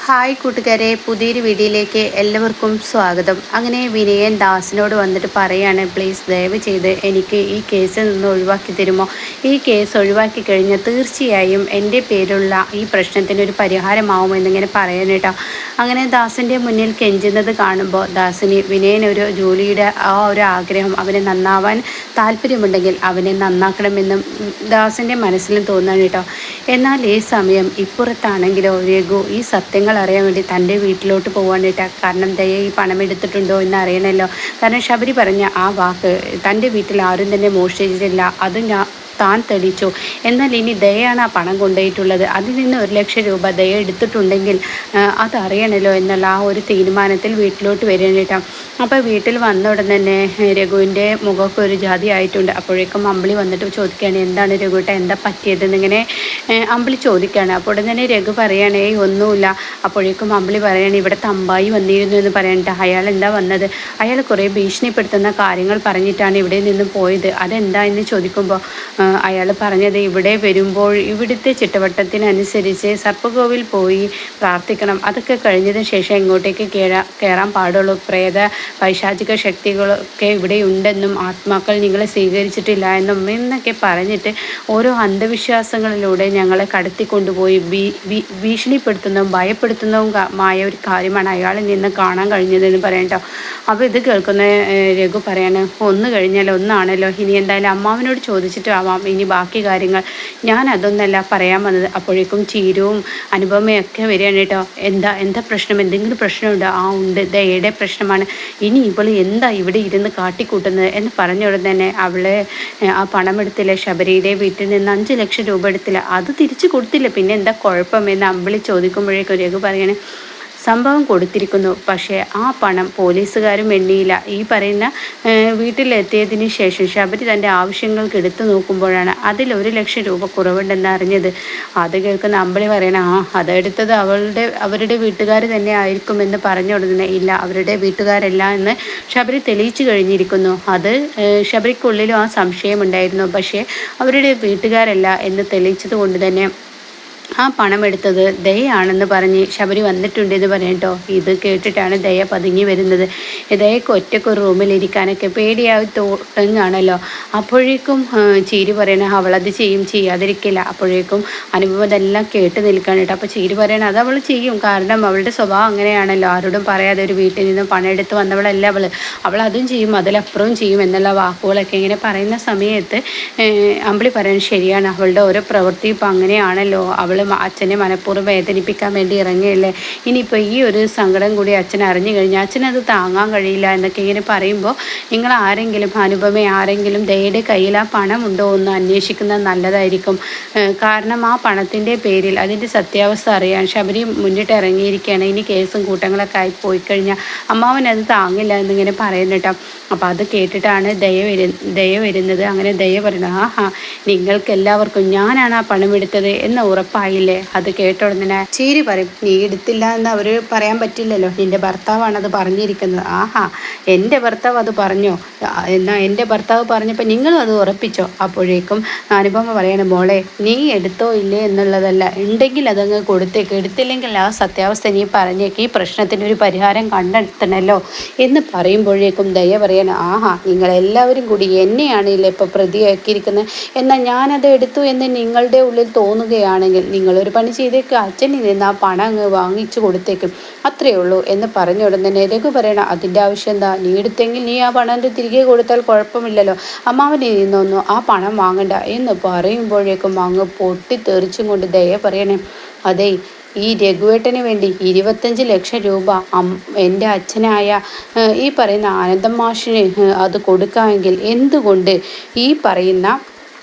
Hi കൂട്ടുകാരെ, പുതിയൊരു വീഡിയോയിലേക്ക് എല്ലാവർക്കും സ്വാഗതം. അങ്ങനെ വിനയൻ ദാസിനോട് വന്നിട്ട് പറയാണ്, പ്ലീസ് ദയവ് ചെയ്ത് എനിക്ക് ഈ കേസിൽ നിന്ന് ഒഴിവാക്കി തരുമോ? ഈ കേസ് ഒഴിവാക്കി കഴിഞ്ഞാൽ തീർച്ചയായും എൻ്റെ പേരുള്ള ഈ പ്രശ്നത്തിനൊരു പരിഹാരമാവുമെന്നിങ്ങനെ പറയാനേട്ടോ. അങ്ങനെ ദാസിൻ്റെ മുന്നിൽ കെഞ്ചുന്നത് കാണുമ്പോൾ ദാസിന് വിനയനൊരു ജോലിയുടെ ആ ഒരു ആഗ്രഹം, അവനെ നന്നാവാൻ താല്പര്യമുണ്ടെങ്കിൽ അവനെ നന്നാക്കണമെന്നും ദാസിൻ്റെ മനസ്സിലും തോന്നുകയാണ് കേട്ടോ. എന്നാൽ ഈ സമയം ഇപ്പുറത്താണെങ്കിലോ രഘു ഈ സത്യങ്ങൾ അറിയാൻ വേണ്ടി തൻ്റെ വീട്ടിലോട്ട് പോകാനായിട്ട്, കാരണം ദയ ഈ പണം എടുത്തിട്ടുണ്ടോ എന്ന് അറിയണമല്ലോ. കാരണം ശബരി പറഞ്ഞ ആ വാക്ക് തൻ്റെ വീട്ടിൽ ആരും തന്നെ മോഷ്ടിച്ചിട്ടില്ല, അത് താൻ തെളിയിച്ചു. എന്നാൽ ഇനി ദയാണ് ആ പണം കൊണ്ടുപോയിട്ടുള്ളത്, അതിൽ നിന്ന് 1,00,000 രൂപ ദയ എടുത്തിട്ടുണ്ടെങ്കിൽ അതറിയണമല്ലോ എന്നുള്ള ആ ഒരു തീരുമാനത്തിൽ വീട്ടിലോട്ട് വരാനായിട്ടാണ്. അപ്പോൾ വീട്ടിൽ വന്ന ഉടൻ തന്നെ രഘുവിൻ്റെ മുഖമൊക്കെ ഒരു ജാതി ആയിട്ടുണ്ട്. അപ്പോഴേക്കും അമ്പിളി വന്നിട്ട് ചോദിക്കുകയാണ്, എന്താണ് രഘുട്ട, എന്താ പറ്റിയതെന്നിങ്ങനെ അമ്പിളി ചോദിക്കുകയാണ്. അപ്പോൾ ഉടൻ തന്നെ രഘു പറയുകയാണ്, ഒന്നുമില്ല. അപ്പോഴേക്കും അമ്പിളി പറയുകയാണ്, ഇവിടെ തമ്പായി വന്നിരുന്നു എന്ന് പറയാനിട്ട്. അയാൾ എന്താ വന്നത്? അയാൾ കുറേ ഭീഷണിപ്പെടുത്തുന്ന കാര്യങ്ങൾ പറഞ്ഞിട്ടാണ് ഇവിടെ നിന്ന് പോയത്. അതെന്താ എന്ന് ചോദിക്കുമ്പോൾ അയാൾ പറഞ്ഞത്, ഇവിടെ വരുമ്പോൾ ഇവിടുത്തെ ചിട്ടവട്ടത്തിനനുസരിച്ച് സർപ്പകോവിൽ പോയി പ്രാർത്ഥിക്കണം, അതൊക്കെ കഴിഞ്ഞതിന് ശേഷം ഇങ്ങോട്ടേക്ക് കയറാൻ പാടുള്ളൂ. പ്രേത പൈശാചിക ശക്തികളൊക്കെ ഇവിടെ ഉണ്ടെന്നും ആത്മാക്കൾ നിങ്ങളെ സ്വീകരിച്ചിട്ടില്ല എന്നും എന്നൊക്കെ പറഞ്ഞിട്ട് ഓരോ അന്ധവിശ്വാസങ്ങളിലൂടെ ഞങ്ങളെ കടത്തിക്കൊണ്ടുപോയി ഭീഷണിപ്പെടുത്തുന്നതും ഭയപ്പെടുത്തുന്നതുമായ ഒരു കാര്യമാണ് അയാളിൽ നിന്ന് കാണാൻ കഴിഞ്ഞതെന്ന് പറയട്ടോ. അപ്പോൾ ഇത് കേൾക്കുന്ന രഘു പറയാണ്, ഒന്ന് കഴിഞ്ഞാൽ ഒന്നാണല്ലോ, ഇനി എന്തായാലും അമ്മാവനോട് ചോദിച്ചിട്ട് ആവാം ഇനി ബാക്കി കാര്യങ്ങൾ, ഞാൻ അതൊന്നല്ല പറയാൻ വന്നത്. അപ്പോഴേക്കും ചീരവും അനുപമയൊക്കെ വരികയാണ് കേട്ടോ. എന്താ പ്രശ്നം, എന്തെങ്കിലും പ്രശ്നമുണ്ടോ? ആ ഉണ്ട്, ദയയുടെ പ്രശ്നമാണ്. ഇനി ഇവൾ എന്താ ഇവിടെ ഇരുന്ന് കാട്ടിക്കൂട്ടുന്നത് എന്ന് പറഞ്ഞ ഉടൻ തന്നെ അവളെ ആ പണമെടുത്തില്ല, ശബരിയുടെ വീട്ടിൽ നിന്ന് 5,00,000 രൂപ എടുത്തില്ല, അത് തിരിച്ചു കൊടുത്തില്ല, പിന്നെ എന്താ കുഴപ്പമെന്ന് അമ്പിളി ചോദിക്കുമ്പോഴേക്കും രഘു പറയണേ, സംഭവം കൊടുത്തിരിക്കുന്നു, പക്ഷേ ആ പണം പോലീസുകാരും എണ്ണിയില്ല. ഈ പറയുന്ന വീട്ടിലെത്തിയതിന് ശേഷം ശബരി തൻ്റെ ആവശ്യങ്ങൾക്ക് എടുത്തു നോക്കുമ്പോഴാണ് അതിൽ 1,00,000 രൂപ കുറവുണ്ടെന്ന് അറിഞ്ഞത്. അത് കേൾക്കുന്ന അമ്പിളി പറയണ, അതെടുത്തത് അവരുടെ വീട്ടുകാർ തന്നെ ആയിരിക്കുമെന്ന് പറഞ്ഞ ഉടനെ, ഇല്ല, അവരുടെ വീട്ടുകാരല്ല എന്ന് ശബരി തെളിയിച്ചു കഴിഞ്ഞിരിക്കുന്നു. അത് ശബരിക്കുള്ളിലും ആ സംശയമുണ്ടായിരുന്നു, പക്ഷേ അവരുടെ വീട്ടുകാരല്ല എന്ന് തെളിയിച്ചത് കൊണ്ട് തന്നെ ആ പണം എടുത്തത് ദയാണെന്ന് പറഞ്ഞ് ശബരി വന്നിട്ടുണ്ടെന്ന് പറയട്ടോ. ഇത് കേട്ടിട്ടാണ് ദയ പതുങ്ങി വരുന്നത്. ദയക്ക് ഒറ്റക്കൊരു റൂമിലിരിക്കാനൊക്കെ പേടിയായി തുടങ്ങുകയാണല്ലോ. അപ്പോഴേക്കും ചീരി പറയണ, അവളത് ചെയ്യാതിരിക്കില്ല. അപ്പോഴേക്കും അനുഭവം അതെല്ലാം കേട്ട് നിൽക്കണം കേട്ടോ. അപ്പോൾ ചീരി പറയണ, അത് അവൾ ചെയ്യും, കാരണം അവളുടെ സ്വഭാവം അങ്ങനെയാണല്ലോ, ആരോടും പറയാതെ ഒരു വീട്ടിൽ നിന്ന് പണം എടുത്ത് വന്നവളല്ല അവൾ അതും ചെയ്യും, അതിലപ്പുറവും ചെയ്യും എന്നുള്ള വാക്കുകളൊക്കെ ഇങ്ങനെ പറയുന്ന സമയത്ത് അമ്പിളി പറയാൻ, ശരിയാണ്, അവളുടെ ഓരോ പ്രവൃത്തി ഇപ്പം അങ്ങനെയാണല്ലോ, അവൾ അച്ഛനെ മനഃപൂർവ്വം വേദനിപ്പിക്കാൻ വേണ്ടി ഇറങ്ങിയല്ലേ, ഇനിയിപ്പോൾ ഈ ഒരു സങ്കടം കൂടി അച്ഛൻ അറിഞ്ഞു കഴിഞ്ഞാൽ അച്ഛനത് താങ്ങാൻ കഴിയില്ല എന്നൊക്കെ ഇങ്ങനെ പറയുമ്പോൾ, നിങ്ങൾ ആരെങ്കിലും അനുപമ ആരെങ്കിലും ദയയുടെ കയ്യിൽ ആ പണമുണ്ടോ എന്ന് അന്വേഷിക്കുന്നത് നല്ലതായിരിക്കും. കാരണം ആ പണത്തിൻ്റെ പേരിൽ അതിൻ്റെ സത്യാവസ്ഥ അറിയാൻ ശബരി മുന്നിട്ട് ഇറങ്ങിയിരിക്കുകയാണ്. ഇനി കേസും കൂട്ടങ്ങളൊക്കെ ആയി പോയി കഴിഞ്ഞാൽ അമ്മാവൻ അത് താങ്ങില്ല എന്നിങ്ങനെ പറയുന്നുട്ടോ. അപ്പോൾ അത് കേട്ടിട്ടാണ് ദയ വരുന്നത്. അങ്ങനെ ദയ പറയുന്നത്, നിങ്ങൾക്ക് എല്ലാവർക്കും ഞാനാണ് ആ പണം എടുത്തത് എന്ന് ഉറപ്പായില്ലേ? അത് കേട്ട ഉടനെ ചീരി പറയും, നീ എടുത്തില്ല എന്ന് അവർ പറയാൻ പറ്റില്ലല്ലോ, നിന്റെ ഭർത്താവാണ് അത് പറഞ്ഞിരിക്കുന്നത്. എൻ്റെ ഭർത്താവ് അത് പറഞ്ഞോ? എന്നാൽ എൻ്റെ ഭർത്താവ് പറഞ്ഞപ്പോൾ നിങ്ങളും അത് ഉറപ്പിച്ചോ? അപ്പോഴേക്കും അനുപമ പറയണം, മോളെ, നീ എടുത്തോ ഇല്ലേ എന്നുള്ളതല്ല, ഉണ്ടെങ്കിൽ അതങ്ങ് കൊടുത്തേക്ക്, എടുത്തില്ലെങ്കിൽ ആ സത്യാവസ്ഥ നീ പറഞ്ഞേക്ക്, ഈ പ്രശ്നത്തിനൊരു പരിഹാരം കണ്ടെത്തണമല്ലോ എന്ന് പറയുമ്പോഴേക്കും ദയ പറയണം, നിങ്ങളെല്ലാവരും കൂടി എന്നെയാണല്ലേ ഇപ്പോൾ പ്രതിയാക്കിയിരിക്കുന്നത്, എന്നാൽ ഞാനത് എടുത്തു എന്ന് നിങ്ങളുടെ ഉള്ളിൽ തോന്നുകയാണെങ്കിൽ നിങ്ങളൊരു പണി ചെയ്തേക്ക്, അച്ഛനിൽ നിന്ന് ആ പണം അങ്ങ് വാങ്ങിച്ചു കൊടുത്തേക്കും, അത്രയേ ഉള്ളൂ എന്ന് പറഞ്ഞ ഉടൻ തന്നെ രഘു പറയണം, അതിൻ്റെ ആവശ്യം എന്താ, നീ എടുത്തെങ്കിൽ നീ ആ പണം തിരികെ കൊടുത്താൽ കുഴപ്പമില്ലല്ലോ, അമ്മാവനിൽ നിന്നൊന്നും ആ പണം വാങ്ങണ്ട എന്ന് പറയുമ്പോഴേക്കും അങ്ങ് പൊട്ടിത്തെറിച്ചും കൊണ്ട് ദയ പറയണേ, അതെ, ഈ രഘുവേട്ടന് വേണ്ടി 25,00,000 രൂപ എൻ്റെ അച്ഛനായ ഈ പറയുന്ന ആനന്ദം മാഷിന് അത് കൊടുക്കാമെങ്കിൽ എന്തുകൊണ്ട് ഈ പറയുന്ന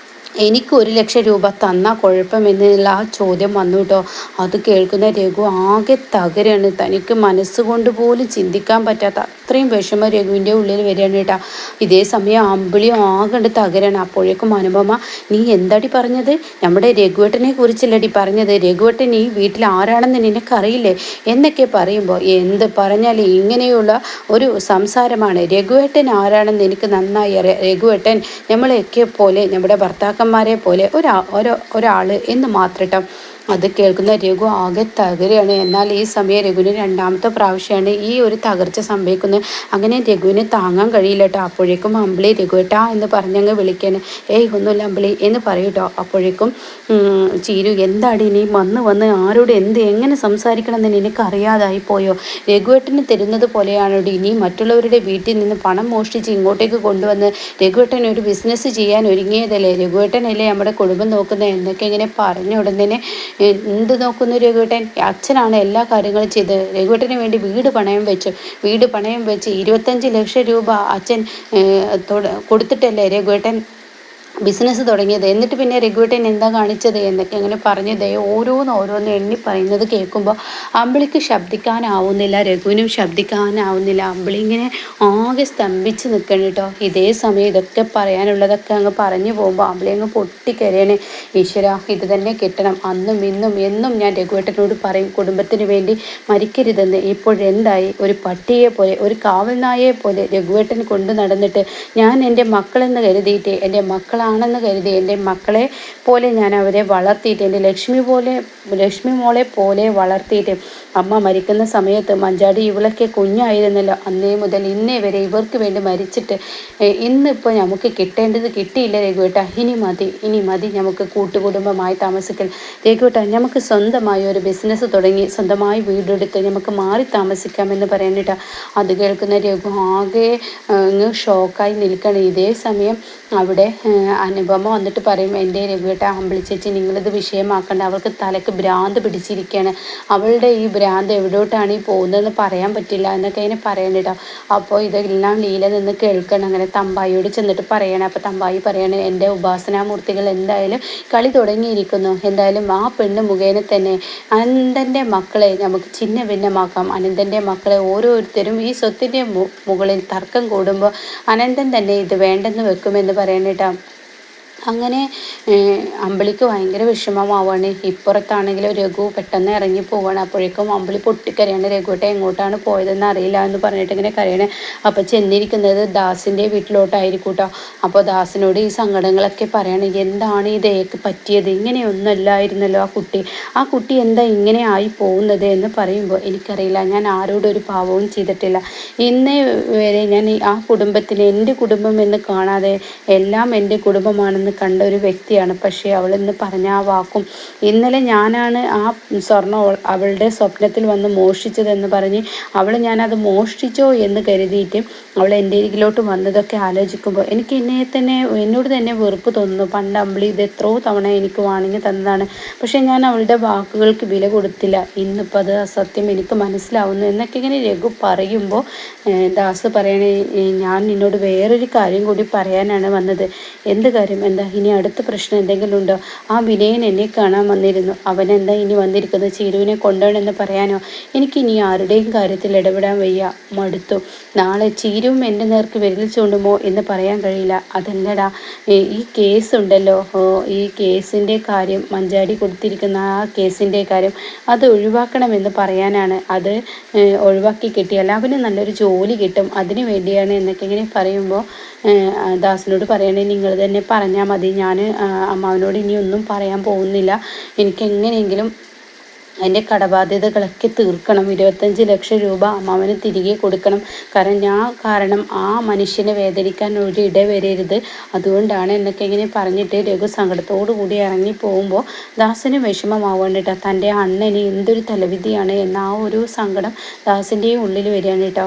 എനിക്ക് 1,00,000 രൂപ തന്നാൽ കുഴപ്പമെന്നുള്ള ആ ചോദ്യം വന്നു കേട്ടോ. അത് കേൾക്കുന്ന രഘു ആകെ തകരാണ്. തനിക്ക് മനസ്സുകൊണ്ട് പോലും ചിന്തിക്കാൻ പറ്റാത്ത അത്രയും വിഷമം രഘുവിൻ്റെ ഉള്ളിൽ വരികയാണ് കേട്ടോ. ഇതേ സമയം അമ്പിളിയും ആകെ തകരാണ്. അപ്പോഴേക്കും അനുപമ, നീ എന്താടി പറഞ്ഞത്? നമ്മുടെ രഘുവേട്ടനെ കുറിച്ചല്ലടി പറഞ്ഞത്, രഘുവേട്ടൻ ഈ വീട്ടിൽ ആരാണെന്ന് നിനക്കറിയില്ലേ എന്നൊക്കെ പറയുമ്പോൾ, എന്ത് പറഞ്ഞാലും ഇങ്ങനെയുള്ള ഒരു സംസാരമാണ്. രഘുവേട്ടൻ ആരാണെന്ന് എനിക്ക് നന്നായി അറിയാം. രഘുവേട്ടൻ നമ്മളെയൊക്കെ പോലെ, നമ്മുടെ ഭർത്താക്കന്മാരെ പോലെ ഒരാൾ എന്ന് മാത്രം. അത് കേൾക്കുന്ന രഘു ആകെ തകരുകയാണ്. എന്നാൽ ഈ സമയം രഘുവിന് രണ്ടാമത്തെ പ്രാവശ്യമാണ് ഈ ഒരു തകർച്ച സംഭവിക്കുന്നത്. അങ്ങനെ രഘുവിന് താങ്ങാൻ കഴിയില്ല കേട്ടോ. അപ്പോഴേക്കും അമ്പിളി രഘുവേട്ടാ എന്ന് പറഞ്ഞങ്ങ് വിളിക്കാണ്. ഏയ് ഒന്നുമില്ല അമ്പിളി എന്ന് പറയൂട്ടോ. അപ്പോഴേക്കും ചീരു എന്താടി നീ വന്ന് ആരോട് എങ്ങനെ സംസാരിക്കണമെന്ന് നിനക്കറിയാതായി പോയോ? രഘുവേട്ടന് തരുന്നത് പോലെയാണോ നീ മറ്റുള്ളവരുടെ വീട്ടിൽ നിന്ന് പണം മോഷ്ടിച്ച് ഇങ്ങോട്ടേക്ക് കൊണ്ടുവന്ന് രഘുവേട്ടൻ ഒരു ബിസിനസ് ചെയ്യാൻ ഒരുങ്ങിയതല്ലേ? രഘുവേട്ടനല്ലേ നമ്മുടെ കുടുംബം നോക്കുന്നത് എന്നൊക്കെ ഇങ്ങനെ പറഞ്ഞ ഉടനെ എന്ത് നോക്കുന്നു രഘുവേട്ടൻ? അച്ഛനാണ് എല്ലാ കാര്യങ്ങളും ചെയ്തത്. രഘുവേട്ടന് വേണ്ടി വീട് പണയം വെച്ച് 25 ലക്ഷം രൂപ അച്ഛൻ കൊടുത്തിട്ടല്ലേ രഘുവേട്ടൻ ബിസിനസ് തുടങ്ങിയത്. എന്നിട്ട് പിന്നെ രഘുവേട്ടൻ എന്താ കാണിച്ചത് എന്നൊക്കെ അങ്ങനെ പറഞ്ഞത് ഓരോന്ന് എണ്ണി പറയുന്നത് കേൾക്കുമ്പോൾ അമ്പിളിക്ക് ശബ്ദിക്കാനാവുന്നില്ല, രഘുവിനും ശബ്ദിക്കാനാവുന്നില്ല. അമ്പിളി ഇങ്ങനെ ആകെ സ്തംഭിച്ച് നിൽക്കണം കേട്ടോ. ഇതേ സമയം ഇതൊക്കെ പറയാനുള്ളതൊക്കെ അങ്ങ് പറഞ്ഞു പോകുമ്പോൾ അമ്പിളി അങ്ങ് പൊട്ടിക്കരയണേ. ഈശ്വര, ഇത് തന്നെ കിട്ടണം. അന്നും ഇന്നും എന്നും ഞാൻ രഘുവേട്ടനോട് പറയും കുടുംബത്തിന് വേണ്ടി മരിക്കരുതെന്ന്. ഇപ്പോഴെന്തായി? ഒരു പട്ടിയെ പോലെ, ഒരു കാവൽ നായയെ പോലെ രഘുവേട്ടൻ കൊണ്ടു നടന്നിട്ട് ഞാൻ എൻ്റെ മക്കളെന്ന് കരുതിയിട്ട്, എൻ്റെ മക്കളാണെന്ന് കരുതി എൻ്റെ മക്കളെ പോലെ ഞാൻ അവരെ വളർത്തിയിട്ട്, എൻ്റെ ലക്ഷ്മി മോളെ പോലെ വളർത്തിയിട്ട്, അമ്മ മരിക്കുന്ന സമയത്ത് മഞ്ചാടി ഇവളൊക്കെ കുഞ്ഞായിരുന്നല്ലോ. അന്നേ മുതൽ ഇന്നേ വരെ ഇവർക്ക് വേണ്ടി മരിച്ചിട്ട് ഇന്നിപ്പോൾ നമുക്ക് കിട്ടേണ്ടത് കിട്ടിയില്ല രഘുവേട്ട. ഇനി മതി നമുക്ക് കൂട്ടുകുടുംബമായി താമസിക്കൽ. രഘുവേട്ട, നമുക്ക് സ്വന്തമായി ഒരു ബിസിനസ് തുടങ്ങി സ്വന്തമായി വീടെടുത്ത് നമുക്ക് മാറി താമസിക്കാമെന്ന് പറയാനിട്ടാ. അത് കേൾക്കുന്ന രഘു ആകെ ഷോക്കായി നിൽക്കണം. ഇതേ സമയം അവിടെ അനുപമ വന്നിട്ട് പറയും, എൻ്റെ രഘുവേട്ട, അമ്പിളി ചേച്ചി നിങ്ങളിത് വിഷയമാക്കേണ്ട. അവൾക്ക് തലക്ക് ഭ്രാന്ത് പിടിച്ചിരിക്കുകയാണ്. അവളുടെ ഈ ഭ്രാന്ത് എവിടോട്ടാണ് ഈ പോകുന്നതെന്ന് പറയാൻ പറ്റില്ല എന്നൊക്കെ അതിനെ പറയണേട്ടോ. അപ്പോൾ ഇതെല്ലാം ലീല നിന്ന് കേൾക്കണം. അങ്ങനെ തമ്പായിയോട് ചെന്നിട്ട് പറയണം. അപ്പോൾ തമ്പായി പറയണേ, എൻ്റെ ഉപാസനാമൂർത്തികൾ എന്തായാലും കളി തുടങ്ങിയിരിക്കുന്നു. എന്തായാലും ആ പെണ്ണ് മുഖേന തന്നെ അനന്തൻ്റെ മക്കളെ നമുക്ക് ചിഹ്ന ഭിന്നമാക്കാം. അനന്തൻ്റെ മക്കളെ ഓരോരുത്തരും ഈ സ്വത്തിൻ്റെ മുകളിൽ തർക്കം കൂടുമ്പോൾ അനന്തൻ തന്നെ ഇത് വേണ്ടെന്ന് വെക്കുമെന്ന് പറയണേട്ടാ. അങ്ങനെ അമ്പിളിക്ക് ഭയങ്കര വിഷമമാവാണ്. ഇപ്പുറത്താണെങ്കിലും രഘു പെട്ടെന്ന് ഇറങ്ങി പോവാണ്. അപ്പോഴേക്കും അമ്പിളി പൊട്ടിക്കരയാണ്. രഘുവേട്ടൻ എങ്ങോട്ടാണ് പോയതെന്ന് അറിയില്ല എന്ന് പറഞ്ഞിട്ട് ഇങ്ങനെ കരയണേ. അപ്പോൾ ചെന്നിരിക്കുന്നത് ദാസിൻ്റെ വീട്ടിലോട്ടായിരിക്കും കേട്ടോ. അപ്പോൾ ദാസിനോട് ഈ സങ്കടങ്ങളൊക്കെ പറയണം. എന്താണ് ഇതേക്ക് പറ്റിയത്? ഇങ്ങനെയൊന്നുമല്ലായിരുന്നല്ലോ ആ കുട്ടി എന്താ ഇങ്ങനെ ആയി പോകുന്നത് എന്ന് പറയുമ്പോൾ, എനിക്കറിയില്ല, ഞാൻ ആരോടൊരു പാവവും ചെയ്തിട്ടില്ല. ഇന്നേ വരെ ഞാൻ ആ കുടുംബത്തിന് എൻ്റെ കുടുംബം എന്ന് കാണാതെ എല്ലാം എൻ്റെ കുടുംബമാണെന്ന് കണ്ട ഒരു വ്യക്തിയാണ്. പക്ഷേ അവളെന്ന് പറഞ്ഞ ആ വാക്കും, ഇന്നലെ ഞാനാണ് ആ സ്വർണ്ണം അവളുടെ സ്വപ്നത്തിൽ വന്ന് മോഷ്ടിച്ചതെന്ന് പറഞ്ഞ് ഞാനത് മോഷ്ടിച്ചോ എന്ന് കരുതിയിട്ട് അവൾ എൻ്റെ അരികിലോട്ട് വന്നതൊക്കെ ആലോചിക്കുമ്പോൾ എനിക്ക് എന്നോട് തന്നെ വെറുപ്പ് തോന്നുന്നു. പണ്ട് അമ്പിളി ഇത് എത്രയോ തവണ എനിക്ക് വാണിങ്ങി തന്നതാണ്. പക്ഷേ ഞാൻ അവളുടെ വാക്കുകൾക്ക് വില കൊടുത്തില്ല. ഇന്നിപ്പോൾ അത് അസത്യം എനിക്ക് മനസ്സിലാവുന്നു എന്നൊക്കെ ഇങ്ങനെ രഘു പറയുമ്പോൾ ദാസ് പറയണേ, ഞാൻ നിന്നോട് വേറൊരു കാര്യം കൂടി പറയാനാണ് വന്നത്. എന്ത് കാര്യം? എന്താ? ഇനി അടുത്ത പ്രശ്നം എന്തെങ്കിലും ഉണ്ടോ? ആ വിനയൻ എന്നെ കാണാൻ വന്നിരുന്നു. അവനെന്താ ഇനി വന്നിരിക്കുന്നത്? ചീരുവിനെ കൊണ്ടുപോകണമെന്ന് പറയാനോ? എനിക്കിനി ആരുടെയും കാര്യത്തിൽ ഇടപെടാൻ വയ്യ, മടുത്തു. നാളെ ചീരുവും എൻ്റെ നേർക്ക് വിരൽ ചൂണ്ടുമോ എന്ന് പറയാൻ കഴിയില്ല. അതല്ലടാ, ഈ കേസ് ഉണ്ടല്ലോ, ഈ കേസിൻ്റെ കാര്യം, മഞ്ചാടി കൊടുത്തിരിക്കുന്ന ആ കേസിൻ്റെ കാര്യം, അത് ഒഴിവാക്കണമെന്ന് പറയാനാണ്. അത് ഒഴിവാക്കി കിട്ടിയാൽ അവന് നല്ലൊരു ജോലി കിട്ടും, അതിന് വേണ്ടിയാണ് എന്നൊക്കെ ഇങ്ങനെ പറയുമ്പോൾ ദാസിനോട് പറയണേ, നിങ്ങൾ തന്നെ പറഞ്ഞാൽ മതി. ഞാൻ അമ്മാവനോട് ഇനിയൊന്നും പറയാൻ പോകുന്നില്ല. എനിക്ക് എങ്ങനെയെങ്കിലും എൻ്റെ കടബാധ്യതകളൊക്കെ തീർക്കണം. 25 ലക്ഷം രൂപ അമ്മാവന് തിരികെ കൊടുക്കണം. കാരണം ഞാൻ കാരണം ആ മനുഷ്യനെ വേദനിക്കാൻ ഒരിട വരരുത്, അതുകൊണ്ടാണ് എന്നൊക്കെ ഇങ്ങനെ പറഞ്ഞിട്ട് രഘു സങ്കടത്തോടു കൂടി ഇറങ്ങി പോകുമ്പോൾ ദാസിന് വിഷമമാവാണ് കേട്ടോ. തൻ്റെ അണ്ണന് എന്തൊരു തലവിധിയാണ് എന്ന ആ ഒരു സങ്കടം ദാസിൻ്റെ ഉള്ളിൽ വരികയാണ് കേട്ടോ.